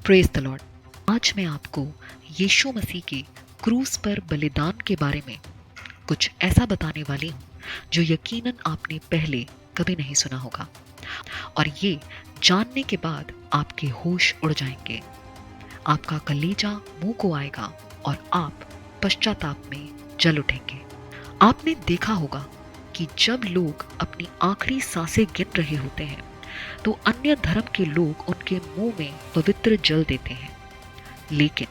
Praise the Lord. आज मैं आपको यीशु मसीह के क्रूस पर बलिदान के बारे में कुछ ऐसा बताने वाली हूँ जो यकीनन आपने पहले कभी नहीं सुना होगा, और ये जानने के बाद आपके होश उड़ जाएंगे, आपका कलेजा मुंह को आएगा और आप पश्चाताप में जल उठेंगे। आपने देखा होगा कि जब लोग अपनी आखिरी सांसें गिन रहे होते हैं तो अन्य धर्म के लोग उनके मुंह में पवित्र जल देते हैं, लेकिन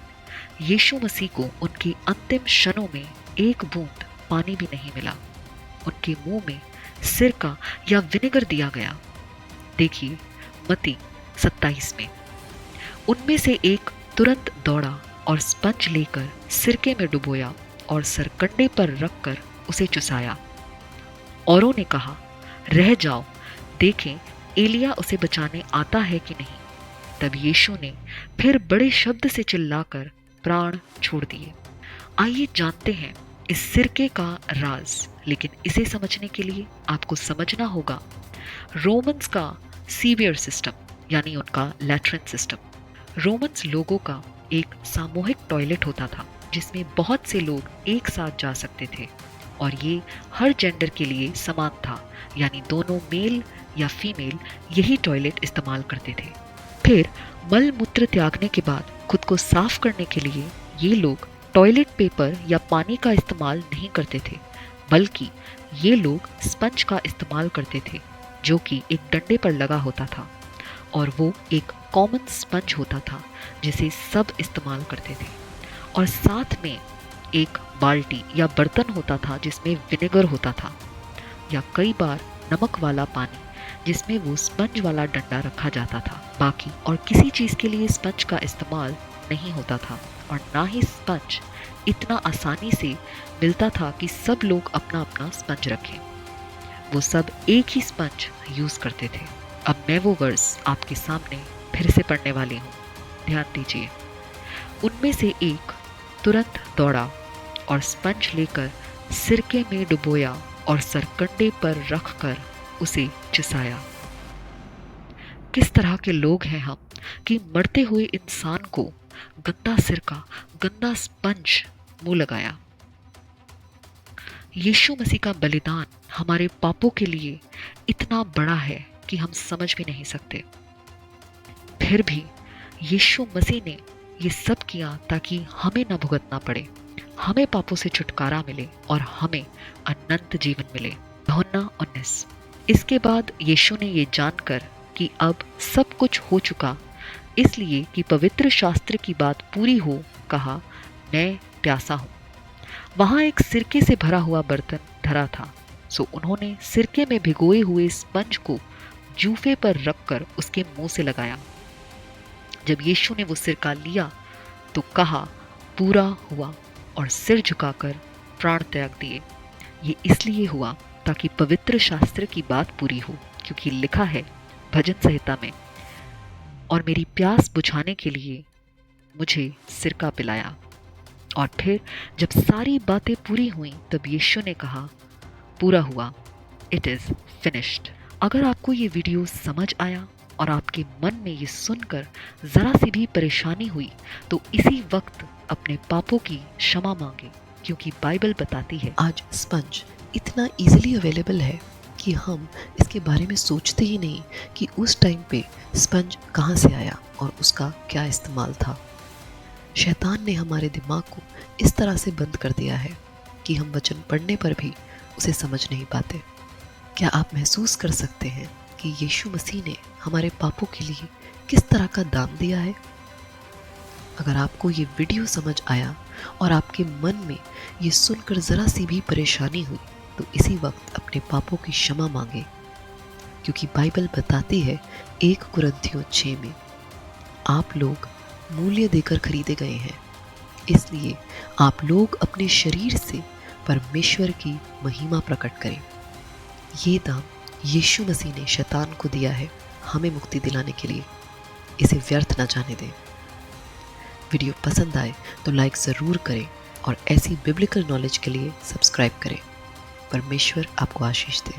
यीशु मसीह को उनके अंतिम क्षणों में एक बूंद पानी भी नहीं मिला। उनके मुंह में सिरका या विनेगर दिया गया। देखिए मत्ती 27 में। उनमें से एक तुरंत दौड़ा और स्पंज लेकर सिरके में डुबोया और सरकंडे पर रखकर उसे चुसाया। औरों ने कहा, रह जाओ, देखें एलिया उसे बचाने आता है कि नहीं। तब यीशु ने फिर बड़े शब्द से चिल्लाकर प्राण छोड़ दिए। आइए जानते हैं इस सिरके का राज, लेकिन इसे समझने के लिए आपको समझना होगा रोमन्स का सीवियर सिस्टम, यानी उनका लैट्रिन सिस्टम। रोमन्स लोगों का एक सामूहिक टॉयलेट होता था जिसमें बहुत से लोग एक साथ जा सकते थे, और ये हर जेंडर के लिए समान था, यानी दोनों मेल या फीमेल यही टॉयलेट इस्तेमाल करते थे। फिर मल मूत्र त्यागने के बाद खुद को साफ करने के लिए ये लोग टॉयलेट पेपर या पानी का इस्तेमाल नहीं करते थे, बल्कि ये लोग स्पंज का इस्तेमाल करते थे जो कि एक डंडे पर लगा होता था, और वो एक कॉमन स्पंज होता था जिसे सब इस्तेमाल करते थे। और साथ में एक बाल्टी या बर्तन होता था जिसमें विनेगर होता था, या कई बार नमक वाला पानी जिसमें वो स्पंज वाला डंडा रखा जाता था। बाकी और किसी चीज़ के लिए स्पंज का इस्तेमाल नहीं होता था, और ना ही स्पंज इतना आसानी से मिलता था कि सब लोग अपना अपना स्पंज रखें। वो सब एक ही स्पंज यूज़ करते थे। अब मैं वो वर्स आपके सामने फिर से पढ़ने वाली हूँ, ध्यान दीजिए। उनमें से एक तुरंत दौड़ा और स्पंज लेकर सिरके में डुबोया और सरकंडे पर रखकर उसे चुसाया। किस तरह के लोग हैं हम कि मरते हुए इंसान को गंदा सिरका, गंदा स्पंज मुंह लगाया। यीशु मसीह का बलिदान हमारे पापों के लिए इतना बड़ा है कि हम समझ भी नहीं सकते। फिर भी यीशु मसीह ने ये सब किया ताकि हमें न भुगतना पड़े, हमें पापों से छुटकारा मिले और हमें अनंत जीवन मिले। यूहन्ना 19। इसके बाद यीशु ने ये जानकर कि अब सब कुछ हो चुका, इसलिए कि पवित्र शास्त्र की बात पूरी हो, कहा, मैं प्यासा हूँ। वहाँ एक सिरके से भरा हुआ बर्तन धरा था, सो उन्होंने सिरके में भिगोए हुए स्पंज को जूफे पर रखकर उसके मुंह से लगाया। जब यीशु ने वो सिरका लिया तो कहा, पूरा हुआ, और सिर झुकाकर प्राण त्याग दिए। ये इसलिए हुआ ताकि पवित्र शास्त्र की बात पूरी हो, क्योंकि लिखा है भजन संहिता में, और मेरी प्यास बुझाने के लिए मुझे सिरका पिलाया। और फिर जब सारी बातें पूरी हुई तब यीशु ने कहा, पूरा हुआ, इट इज़ फिनिश्ड। अगर आपको ये वीडियो समझ आया और आपके मन में ये सुनकर ज़रा सी भी परेशानी हुई तो इसी वक्त अपने पापों की क्षमा मांगे, क्योंकि बाइबल बताती है आज स्पंज इतना इजीली अवेलेबल है कि हम इसके बारे में सोचते ही नहीं कि उस टाइम पे स्पंज कहाँ से आया और उसका क्या इस्तेमाल था। शैतान ने हमारे दिमाग को इस तरह से बंद कर दिया है कि हम वचन पढ़ने पर भी उसे समझ नहीं पाते। क्या आप महसूस कर सकते हैं कि यीशु मसीह ने हमारे पापों के लिए किस तरह का दाम दिया है? अगर आपको ये वीडियो समझ आया और आपके मन में ये सुनकर ज़रा सी भी परेशानी हुई तो इसी वक्त अपने पापों की क्षमा मांगे, क्योंकि बाइबल बताती है 1 कुरिन्थियों 6 में, आप लोग मूल्य देकर खरीदे गए हैं, इसलिए आप लोग अपने शरीर से परमेश्वर की महिमा प्रकट करें। ये दाम यीशु मसीह ने शैतान को दिया है हमें मुक्ति दिलाने के लिए। इसे व्यर्थ ना जाने दें। वीडियो पसंद आए तो लाइक ज़रूर करें और ऐसी बिब्लिकल नॉलेज के लिए सब्सक्राइब करें। परमेश्वर आपको आशीष दे।